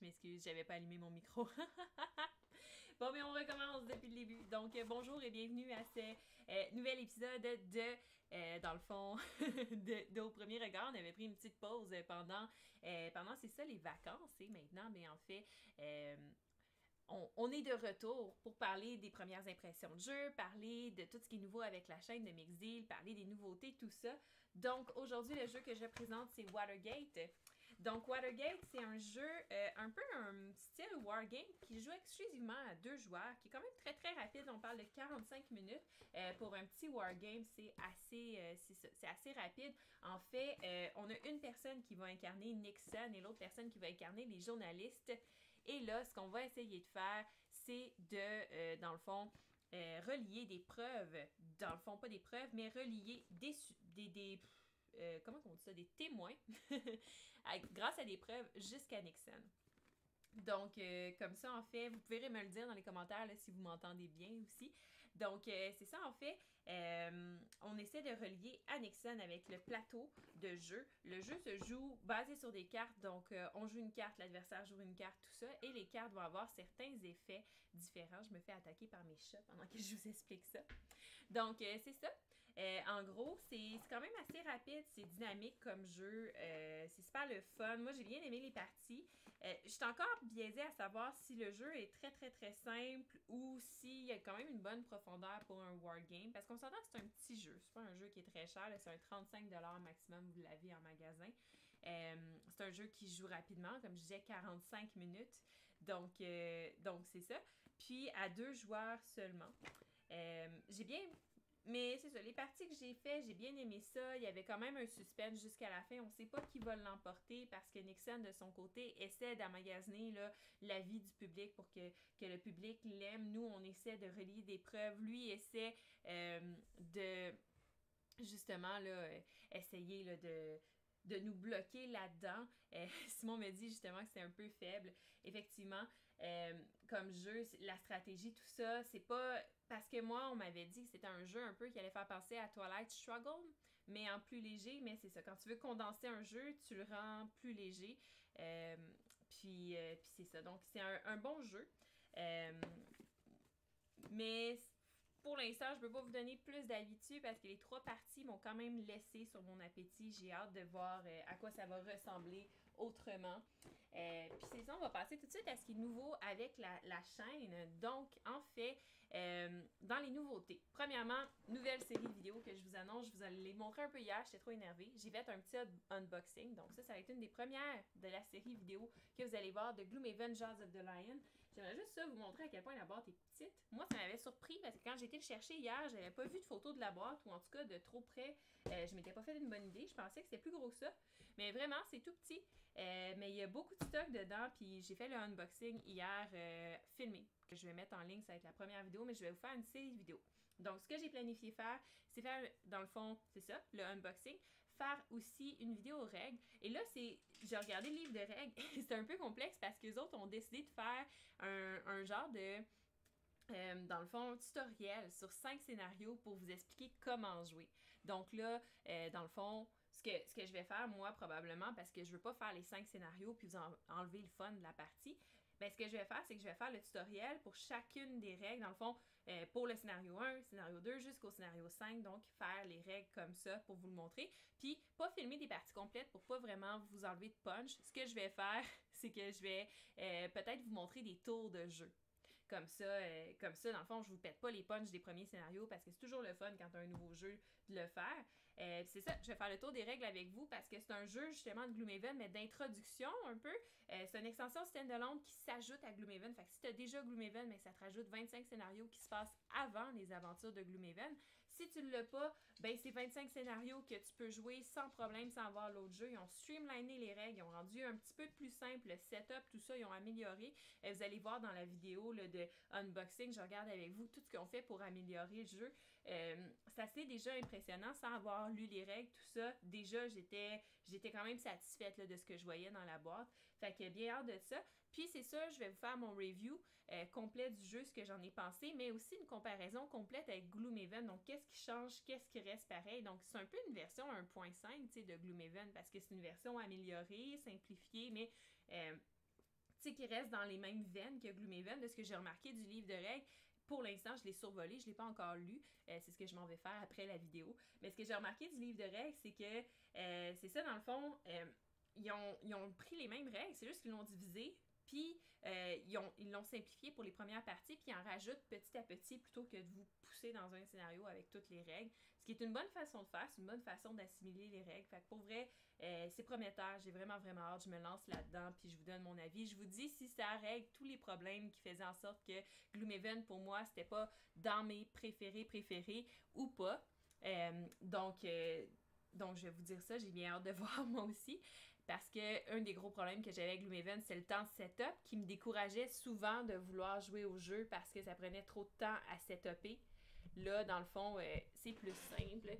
Je m'excuse, j'avais pas allumé mon micro. Bon, mais on recommence depuis le début. Donc, bonjour et bienvenue à ce nouvel épisode dans le fond, Au premier regard. On avait pris une petite pause pendant c'est ça, les vacances. Et maintenant, mais en fait, on est de retour pour parler des premières impressions de jeu, parler de tout ce qui est nouveau avec la chaîne de Mixdeal, parler des nouveautés, tout ça. Donc, aujourd'hui, le jeu que je présente, c'est Watergate. Donc, Watergate, c'est un jeu un peu un style wargame qui joue exclusivement à 2 joueurs, qui est quand même très très rapide. On parle de 45 minutes. Pour un petit wargame, c'est assez rapide. En fait, on a une personne qui va incarner Nixon et l'autre personne qui va incarner les journalistes. Et là, ce qu'on va essayer de faire, c'est dans le fond, relier des preuves, dans le fond, pas des preuves, mais relier comment on dit ça, des témoins, grâce à des preuves jusqu'à Nixon. Donc, comme ça, en fait, vous pouvez me le dire dans les commentaires là, si vous m'entendez bien aussi. Donc, c'est ça, en fait. On essaie de relier à Nixon avec le plateau de jeu. Le jeu se joue basé sur des cartes. Donc, on joue une carte, l'adversaire joue une carte, tout ça. Et les cartes vont avoir certains effets différents. Je me fais attaquer par mes chats pendant que je vous explique ça. Donc, c'est ça. En gros, c'est quand même assez rapide, c'est dynamique comme jeu, c'est super le fun. Moi, j'ai bien aimé les parties. Je suis encore biaisée à savoir si le jeu est très très très simple ou s'il y a quand même une bonne profondeur pour un wargame. Parce qu'on s'entend que c'est un petit jeu, c'est pas un jeu qui est très cher, c'est un 35$ maximum, vous l'avez en magasin. C'est un jeu qui joue rapidement, comme je disais, 45 minutes. Donc c'est ça. Puis à 2 joueurs seulement. J'ai bien. Mais c'est ça, les parties que j'ai faites, j'ai bien aimé ça. Il y avait quand même un suspense jusqu'à la fin. On ne sait pas qui va l'emporter parce que Nixon, de son côté, essaie d'emmagasiner l'avis du public pour que le public l'aime. Nous, on essaie de relier des preuves. Lui essaie de, justement, là, essayer là, de nous bloquer là-dedans. Simon me dit justement que c'est un peu faible. Effectivement, comme jeu, la stratégie, tout ça, c'est pas... Parce que moi, on m'avait dit que c'était un jeu un peu qui allait faire penser à Twilight Struggle, mais en plus léger. Mais c'est ça, quand tu veux condenser un jeu, tu le rends plus léger. Puis c'est ça. Donc, c'est un bon jeu. Mais pour l'instant, je ne peux pas vous donner plus d'avis dessus parce que les 3 parties m'ont quand même laissé sur mon appétit. J'ai hâte de voir à quoi ça va ressembler autrement. Puis c'est ça, on va passer tout de suite à ce qui est nouveau avec la chaîne. Donc, en fait, dans les nouveautés, premièrement, nouvelle série de vidéos que je vous annonce. Je vous l'ai montré un peu hier, j'étais trop énervée. J'ai fait un petit unboxing. Donc ça va être une des premières de la série vidéo que vous allez voir de Gloomhaven Jaws of the Lion. J'aimerais juste ça vous montrer à quel point la boîte est petite. Moi, ça m'avait surpris parce que quand j'ai été le chercher hier, j'avais pas vu de photo de la boîte ou en tout cas de trop près. Je m'étais pas fait une bonne idée. Je pensais que c'était plus gros que ça. Mais vraiment, c'est tout petit. Mais il y a beaucoup de stock dedans. Puis j'ai fait le unboxing hier filmé. Que je vais mettre en ligne, ça va être la première vidéo, mais je vais vous faire une série de vidéos. Donc, ce que j'ai planifié faire, c'est faire, dans le fond, c'est ça, le unboxing, faire aussi une vidéo aux règles. Et là, j'ai regardé le livre de règles, c'est un peu complexe parce que les autres ont décidé de faire un genre de, dans le fond, tutoriel sur 5 scénarios pour vous expliquer comment jouer. Donc là, dans le fond, ce que je vais faire, moi, probablement, parce que je veux pas faire les 5 scénarios puis vous enlever le fun de la partie, ben, ce que je vais faire, c'est que je vais faire le tutoriel pour chacune des règles, dans le fond, pour le scénario 1, scénario 2, jusqu'au scénario 5, donc faire les règles comme ça pour vous le montrer. Puis, pas filmer des parties complètes pour pas vraiment vous enlever de punch. Ce que je vais faire, c'est que je vais peut-être vous montrer des tours de jeu. Comme ça, dans le fond, je vous pète pas les punchs des premiers scénarios parce que c'est toujours le fun quand tu as un nouveau jeu de le faire. C'est ça, je vais faire le tour des règles avec vous parce que c'est un jeu justement de Gloomhaven, mais d'introduction un peu. C'est une extension standalone qui s'ajoute à Gloomhaven. Fait que si tu as déjà Gloomhaven, mais ça te rajoute 25 scénarios qui se passent avant les aventures de Gloomhaven. Si tu ne l'as pas, ben c'est 25 scénarios que tu peux jouer sans problème, sans avoir l'autre jeu. Ils ont streamliné les règles, ils ont rendu un petit peu plus simple le setup, tout ça, ils ont amélioré. Vous allez voir dans la vidéo là, de unboxing, je regarde avec vous tout ce qu'ils ont fait pour améliorer le jeu. C'est assez déjà impressionnant sans avoir lu les règles, tout ça. Déjà, j'étais quand même satisfaite là, de ce que je voyais dans la boîte. Fait que bien hâte de ça. Puis c'est ça, je vais vous faire mon review complet du jeu, ce que j'en ai pensé, mais aussi une comparaison complète avec Gloomhaven. Donc, qu'est-ce qui change, qu'est-ce qui reste pareil. Donc, c'est un peu une version 1.5 de Gloomhaven parce que c'est une version améliorée, simplifiée, mais qui restent dans les mêmes veines que Gloomhaven, de ce que j'ai remarqué du livre de règles. Pour l'instant, je l'ai survolé, je ne l'ai pas encore lu. C'est ce que je m'en vais faire après la vidéo. Mais ce que j'ai remarqué du livre de règles, c'est que c'est ça, dans le fond, ils ont pris les mêmes règles, c'est juste qu'ils l'ont divisé, puis ils l'ont simplifié pour les premières parties, puis ils en rajoutent petit à petit plutôt que de vous pousser dans un scénario avec toutes les règles. Ce qui est une bonne façon de faire, c'est une bonne façon d'assimiler les règles. Fait que pour vrai, c'est prometteur, j'ai vraiment hâte, je me lance là-dedans, puis je vous donne mon avis. Je vous dis si ça règle tous les problèmes qui faisaient en sorte que Gloomhaven, pour moi, c'était pas dans mes préférés ou pas. Donc, je vais vous dire ça, j'ai bien hâte de voir moi aussi. Parce que un des gros problèmes que j'avais avec Gloomhaven, c'est le temps de setup qui me décourageait souvent de vouloir jouer au jeu parce que ça prenait trop de temps à setuper. Là, dans le fond, c'est plus simple.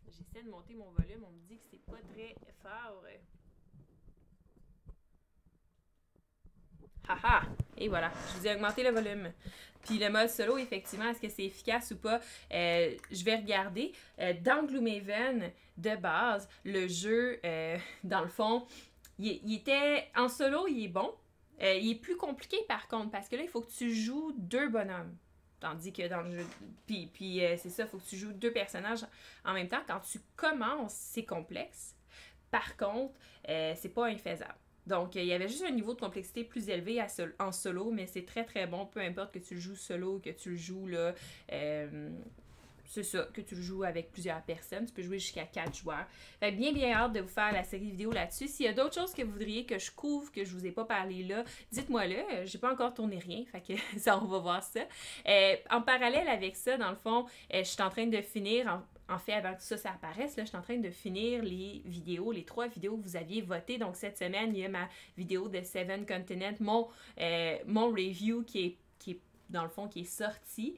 J'essaie de monter mon volume, on me dit que c'est pas très fort. Haha! Et voilà, je vous ai augmenté le volume. Puis le mode solo, effectivement, est-ce que c'est efficace ou pas? Je vais regarder. Dans Gloomhaven, de base, le jeu, dans le fond, il était en solo, il est bon. Il est plus compliqué par contre, parce que là, il faut que tu joues 2 bonhommes. Tandis que dans le jeu... Puis c'est ça, il faut que tu joues 2 personnages en même temps. Quand tu commences, c'est complexe. Par contre, c'est pas infaisable. Donc, il y avait juste un niveau de complexité plus élevé en solo, mais c'est très très bon, peu importe que tu le joues solo, que tu le joues là... c'est ça, que tu le joues avec plusieurs personnes. Tu peux jouer jusqu'à 4 joueurs. Fait bien hâte de vous faire la série vidéo là-dessus. S'il y a d'autres choses que vous voudriez que je couvre, que je vous ai pas parlé là, dites-moi-le. J'ai pas encore tourné rien, fait que ça, on va voir ça. En parallèle avec ça, dans le fond, je suis en train de finir... En fait, avant que ça apparaisse, là, je suis en train de finir les vidéos, les 3 vidéos que vous aviez votées. Donc, cette semaine, il y a ma vidéo de Seven Continents, mon review qui est dans le fond, qui est sorti.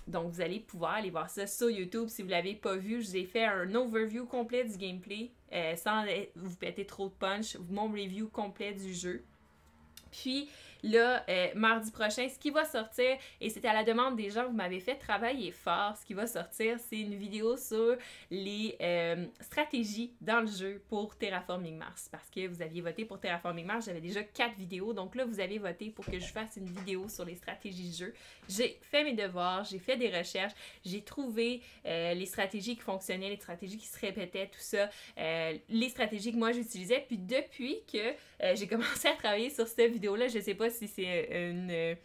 Donc, vous allez pouvoir aller voir ça sur YouTube. Si vous ne l'avez pas vu, je vous ai fait un overview complet du gameplay sans vous péter trop de punch. Mon review complet du jeu. Puis là, mardi prochain, ce qui va sortir, et c'est à la demande des gens, vous m'avez fait travailler fort, ce qui va sortir, c'est une vidéo sur les stratégies dans le jeu pour Terraforming Mars. Parce que vous aviez voté pour Terraforming Mars, j'avais déjà 4 vidéos, donc là, vous avez voté pour que je fasse une vidéo sur les stratégies de jeu. J'ai fait mes devoirs, j'ai fait des recherches, j'ai trouvé les stratégies qui fonctionnaient, les stratégies qui se répétaient, tout ça, les stratégies que moi j'utilisais. Puis depuis que j'ai commencé à travailler sur cette vidéo-là, je sais pas si c'est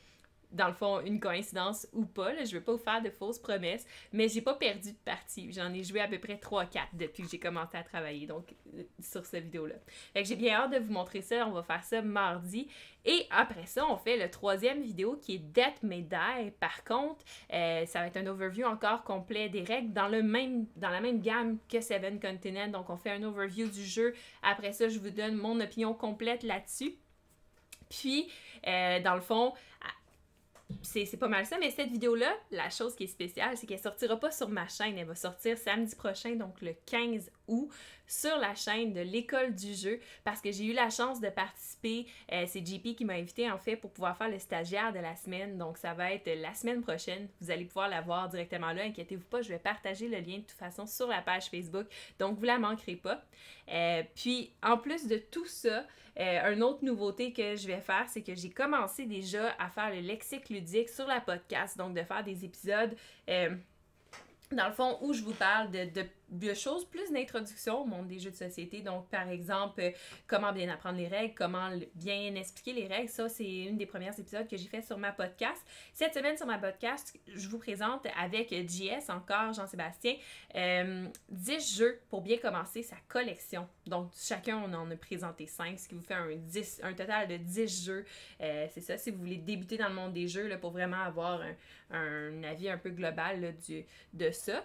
dans le fond, une coïncidence ou pas. Là. Je veux pas vous faire de fausses promesses, mais j'ai pas perdu de partie. J'en ai joué à peu près 3-4 depuis que j'ai commencé à travailler donc sur cette vidéo-là. Fait que j'ai bien hâte de vous montrer ça. On va faire ça mardi. Et après ça, on fait le 3e vidéo qui est Death May Die. Par contre, ça va être un overview encore complet des règles dans la même gamme que Seven Continents. Donc, on fait un overview du jeu. Après ça, je vous donne mon opinion complète là-dessus. Puis, dans le fond, c'est pas mal ça, mais cette vidéo-là, la chose qui est spéciale, c'est qu'elle sortira pas sur ma chaîne, elle va sortir samedi prochain, donc le 15 août, sur la chaîne de l'École du jeu, parce que j'ai eu la chance de participer, c'est JP qui m'a invité en fait pour pouvoir faire le stagiaire de la semaine, donc ça va être la semaine prochaine, vous allez pouvoir la voir directement là, inquiétez-vous pas, je vais partager le lien de toute façon sur la page Facebook, donc vous la manquerez pas. Puis en plus de tout ça, une autre nouveauté que je vais faire, c'est que j'ai commencé déjà à faire le lexique ludique sur la podcast, donc de faire des épisodes dans le fond où je vous parle de choses plus d'introduction au monde des jeux de société. Donc, par exemple, comment bien apprendre les règles, comment bien expliquer les règles. Ça, c'est une des premières épisodes que j'ai fait sur ma podcast. Cette semaine, sur ma podcast, je vous présente avec JS, encore Jean-Sébastien, 10 jeux pour bien commencer sa collection. Donc, chacun, on en a présenté 5, ce qui vous fait un total de 10 jeux. C'est ça, si vous voulez débuter dans le monde des jeux, là, pour vraiment avoir un avis un peu global là, de ça.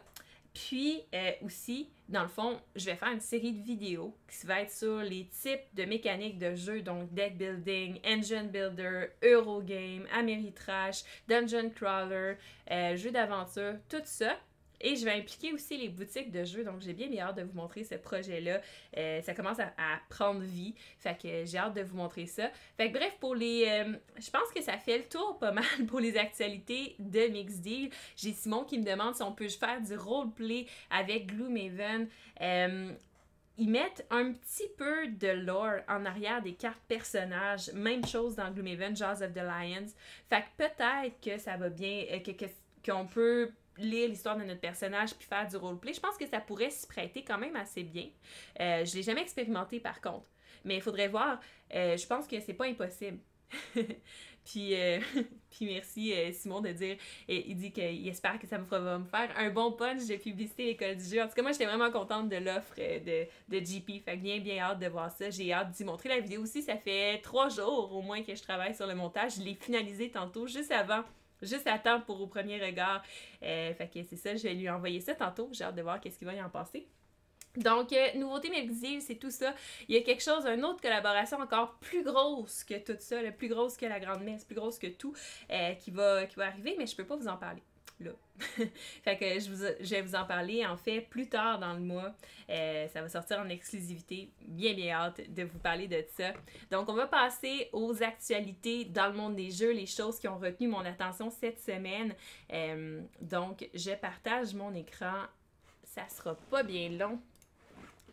Puis aussi, dans le fond, je vais faire une série de vidéos qui va être sur les types de mécaniques de jeu, donc deck building, engine builder, Eurogame, Ameritrash, dungeon crawler, jeux d'aventure, tout ça. Et je vais impliquer aussi les boutiques de jeux, donc j'ai bien hâte de vous montrer ce projet-là. Ça commence à prendre vie, fait que j'ai hâte de vous montrer ça. Fait que bref, pour les... je pense que ça fait le tour pas mal pour les actualités de Mixdeal. J'ai Simon qui me demande si on peut faire du roleplay avec Gloomhaven. ils mettent un petit peu de lore en arrière des cartes personnages. Même chose dans Gloomhaven, Jaws of the Lions. Fait que peut-être que ça va bien, qu'on peut lire l'histoire de notre personnage puis faire du roleplay. Je pense que ça pourrait s'y prêter quand même assez bien. Je l'ai jamais expérimenté par contre. Mais il faudrait voir. Je pense que c'est pas impossible. Puis, puis merci Simon de dire, il dit qu'il espère que ça va me faire un bon punch de publicité l'école du jeu. En tout cas, moi j'étais vraiment contente de l'offre de JP. Fait que bien hâte de voir ça. J'ai hâte d'y montrer la vidéo aussi. Ça fait 3 jours au moins que je travaille sur le montage. Je l'ai finalisé tantôt, juste à temps pour au premier regard. Fait que c'est ça, je vais lui envoyer ça tantôt. J'ai hâte de voir qu'est-ce qu'il va y en passer. Donc, nouveauté merveilleuse, c'est tout ça. Il y a quelque chose, une autre collaboration encore plus grosse que tout ça, plus grosse que la Grande Messe, plus grosse que tout, qui va arriver, mais je peux pas vous en parler là. Fait que je vais vous en parler en fait plus tard dans le mois. Ça va sortir en exclusivité. Bien hâte de vous parler de ça. Donc, on va passer aux actualités dans le monde des jeux, les choses qui ont retenu mon attention cette semaine. Donc, je partage mon écran. Ça sera pas bien long.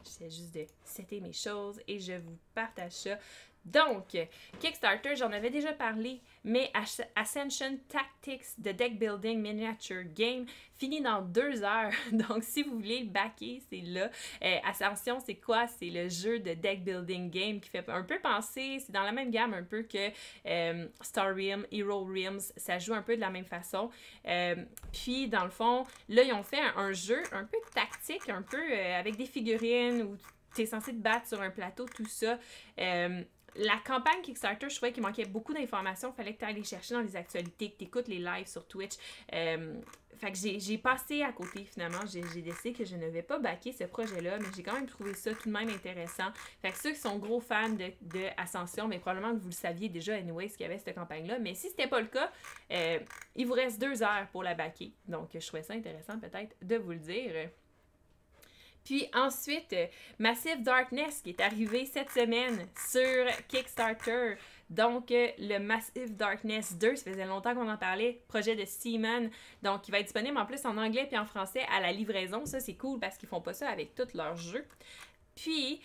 J'essaie juste de setter mes choses et je vous partage ça. Donc, Kickstarter, j'en avais déjà parlé, mais Ascension Tactics, The Deck Building Miniature Game, finit dans 2 heures. Donc, si vous voulez le backer, c'est là. Ascension, c'est quoi? C'est le jeu de deck building game qui fait un peu penser, c'est dans la même gamme un peu que Star Realm, Hero Realms, ça joue un peu de la même façon. Puis, dans le fond, là, ils ont fait un jeu un peu tactique, un peu avec des figurines où tu es censé te battre sur un plateau, tout ça. La campagne Kickstarter, je trouvais qu'il manquait beaucoup d'informations. Il fallait que tu ailles les chercher dans les actualités, que tu écoutes les lives sur Twitch. Fait que j'ai passé à côté finalement. J'ai décidé que je ne vais pas backer ce projet-là, mais j'ai quand même trouvé ça tout de même intéressant. Fait que ceux qui sont gros fans de Ascension, mais probablement que vous le saviez déjà anyways qu'il y avait cette campagne-là. Mais si c'était pas le cas, il vous reste 2 heures pour la backer. Donc je trouvais ça intéressant peut-être de vous le dire. Puis ensuite, Massive Darkness qui est arrivé cette semaine sur Kickstarter. Donc, le Massive Darkness 2, ça faisait longtemps qu'on en parlait, projet de Seaman. Donc, il va être disponible en plus en anglais puis en français à la livraison. Ça, c'est cool parce qu'ils font pas ça avec tous leurs jeux. Puis,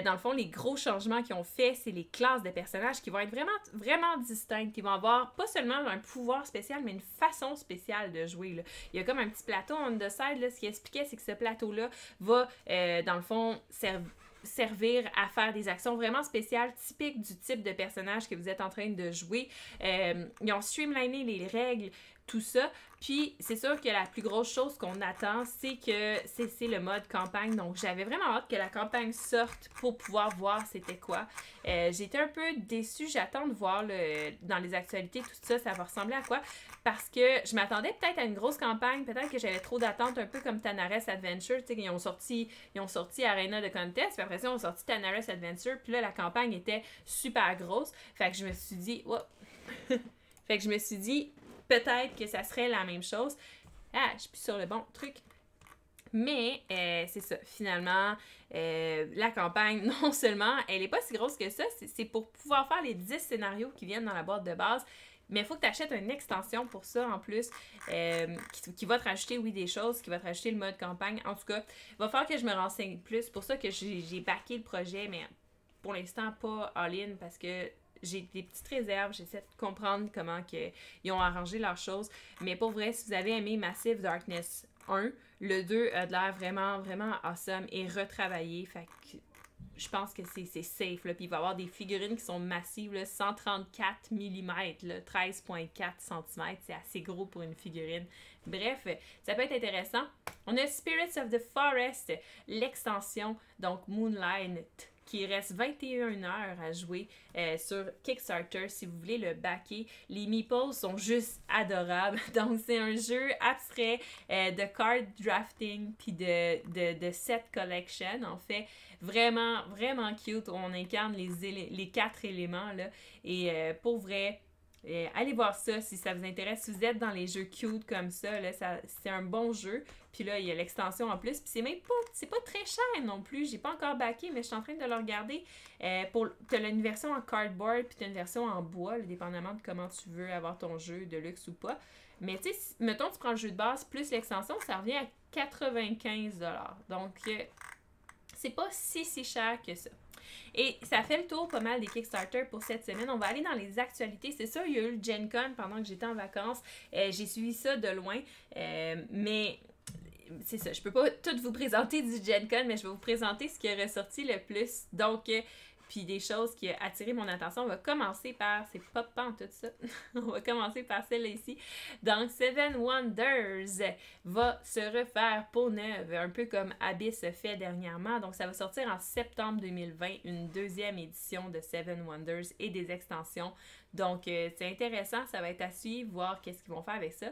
dans le fond, les gros changements qu'ils ont fait, c'est les classes de personnages qui vont être vraiment distinctes, qui vont avoir pas seulement un pouvoir spécial, mais une façon spéciale de jouer, là. Il y a comme un petit plateau on the side, là. Ce qui expliquait, c'est que ce plateau-là va, dans le fond, servir à faire des actions vraiment spéciales, typiques du type de personnage que vous êtes en train de jouer. Ils ont streamliné les règles, tout ça. Puis, c'est sûr que la plus grosse chose qu'on attend, c'est que c'est le mode campagne. Donc, j'avais vraiment hâte que la campagne sorte pour pouvoir voir c'était quoi. J'étais un peu déçue. J'attends de voir dans les actualités tout ça, ça va ressembler à quoi. Parce que je m'attendais peut-être à une grosse campagne. Peut-être que j'avais trop d'attentes, un peu comme Tanares Adventure. Tu sais, ils ont sorti Arena de Contest. Puis après ça, ils ont sorti Tanares Adventure. Puis là, la campagne était super grosse. Fait que je me suis dit... fait que je me suis dit... Peut-être que ça serait la même chose. Ah, je suis plus sur le bon truc. Mais c'est ça, finalement, la campagne, non seulement, elle n'est pas si grosse que ça, c'est pour pouvoir faire les 10 scénarios qui viennent dans la boîte de base. Mais il faut que tu achètes une extension pour ça en plus, qui va te rajouter, oui, des choses, qui va te rajouter le mode campagne. En tout cas, il va falloir que je me renseigne plus. C'est pour ça que j'ai backé le projet, mais pour l'instant, pas all-in parce que j'ai des petites réserves, j'essaie de comprendre comment ils ont arrangé leurs choses. Mais pour vrai, si vous avez aimé Massive Darkness 1, le 2 a de l'air vraiment awesome et retravaillé. Fait que je pense que c'est safe. Là. Puis il va y avoir des figurines qui sont massives, là, 134 mm, 13,4 cm. C'est assez gros pour une figurine. Bref, ça peut être intéressant. On a Spirits of the Forest, l'extension, donc Moonlight, qui reste 21 heures à jouer sur Kickstarter si vous voulez le backer. Les meeples sont juste adorables. Donc, c'est un jeu abstrait de card drafting puis de set collection. En fait, vraiment cute. On incarne les 4 éléments, là. Et pour vrai... allez voir ça si ça vous intéresse. Si vous êtes dans les jeux cute comme ça, là, c'est un bon jeu. Puis là, il y a l'extension en plus. Puis c'est pas très cher non plus. J'ai pas encore backé, mais je suis en train de le regarder. T'as une version en cardboard, puis t'as une version en bois, là, dépendamment de comment tu veux avoir ton jeu de luxe ou pas. Mais tu sais, mettons, tu prends le jeu de base plus l'extension, ça revient à 95$. Donc, c'est pas si cher que ça. Et ça fait le tour pas mal des Kickstarter pour cette semaine. On va aller dans les actualités. C'est sûr, il y a eu le Gen Con pendant que j'étais en vacances. J'ai suivi ça de loin. Mais c'est ça, je peux pas tout vous présenter du Gen Con, mais je vais vous présenter ce qui est ressorti le plus. Donc, puis des choses qui ont attiré mon attention. On va commencer par, c'est pas en tout ça, on va commencer par celle-là ici. Donc, Seven Wonders va se refaire peau neuve, un peu comme Abyss a fait dernièrement. Donc, ça va sortir en septembre 2020, une deuxième édition de Seven Wonders et des extensions. Donc, c'est intéressant, ça va être à suivre, voir qu'est-ce qu'ils vont faire avec ça.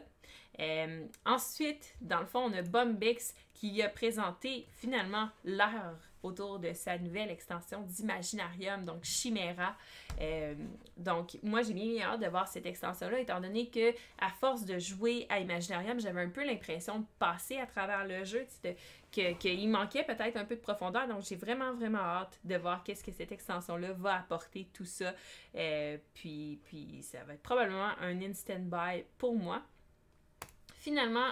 Ensuite, dans le fond, on a Bombix qui a présenté finalement l'heure autour de sa nouvelle extension d'Imaginarium, donc Chimera. Donc, moi, j'ai bien hâte de voir cette extension-là, étant donné que à force de jouer à Imaginarium, j'avais un peu l'impression de passer à travers le jeu, qu'il manquait peut-être un peu de profondeur. Donc, j'ai vraiment hâte de voir qu'est-ce que cette extension-là va apporter, tout ça. Puis, ça va être probablement un instant buy pour moi. Finalement,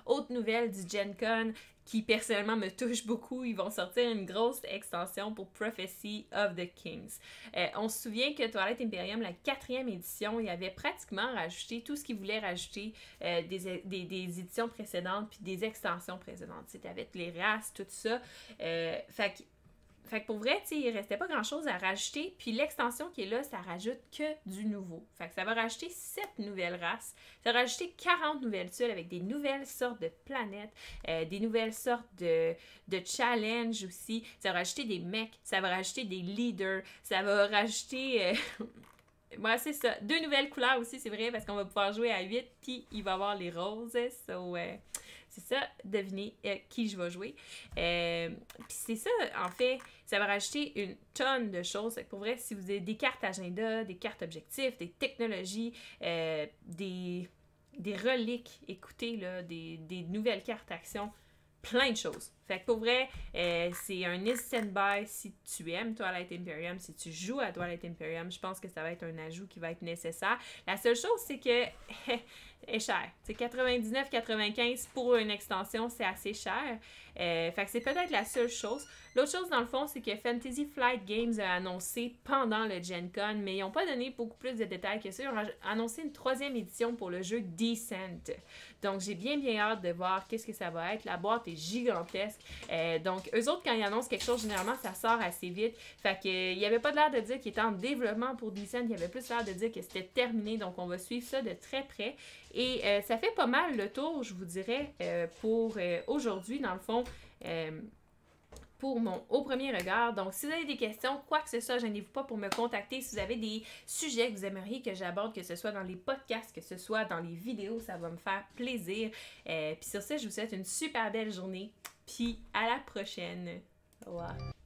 autre nouvelle du Gen Con qui personnellement me touche beaucoup, ils vont sortir une grosse extension pour Prophecy of the Kings. On se souvient que Twilight Imperium, la 4e édition, il avait pratiquement rajouté tout ce qu'ils voulaient rajouter des éditions précédentes puis des extensions précédentes. C'était avec les races, tout ça. Fait que pour vrai, il restait pas grand-chose à rajouter. Puis l'extension qui est là, ça rajoute que du nouveau. Fait que ça va rajouter 7 nouvelles races. Ça va rajouter 40 nouvelles tuiles avec des nouvelles sortes de planètes, des nouvelles sortes de challenges aussi. Ça va rajouter des mecs, ça va rajouter des leaders, ça va rajouter... Ouais, c'est ça. 2 nouvelles couleurs aussi, c'est vrai, parce qu'on va pouvoir jouer à 8, puis il va y avoir les roses. So, c'est ça, devinez qui je vais jouer. Puis c'est ça, en fait, ça va rajouter une tonne de choses. Pour vrai, si vous avez des cartes agenda, des cartes objectifs, des technologies, des reliques, écoutez, là, des nouvelles cartes action, plein de choses. Fait que pour vrai, c'est un instant buy si tu aimes Twilight Imperium, si tu joues à Twilight Imperium, je pense que ça va être un ajout qui va être nécessaire. La seule chose, c'est que est cher. C'est 99,95 pour une extension, c'est assez cher. Fait que c'est peut-être la seule chose. L'autre chose, dans le fond, c'est que Fantasy Flight Games a annoncé pendant le Gen Con, mais ils n'ont pas donné beaucoup plus de détails que ça. Ils ont annoncé une 3e édition pour le jeu Descent. Donc, j'ai bien hâte de voir qu'est-ce que ça va être. La boîte est gigantesque. Donc, eux autres, quand ils annoncent quelque chose, généralement, ça sort assez vite. Fait que, il n'y avait pas l'air de dire qu'il était en développement pour Descent. Il y avait plus l'air de dire que c'était terminé. Donc, on va suivre ça de très près. Et ça fait pas mal le tour, je vous dirais, pour aujourd'hui, dans le fond. Pour mon Au Premier Regard. Donc, si vous avez des questions, quoi que ce soit, gênez-vous pas pour me contacter. Si vous avez des sujets que vous aimeriez que j'aborde, que ce soit dans les podcasts, que ce soit dans les vidéos, ça va me faire plaisir. Puis sur ça, je vous souhaite une super belle journée. Puis à la prochaine. Au revoir.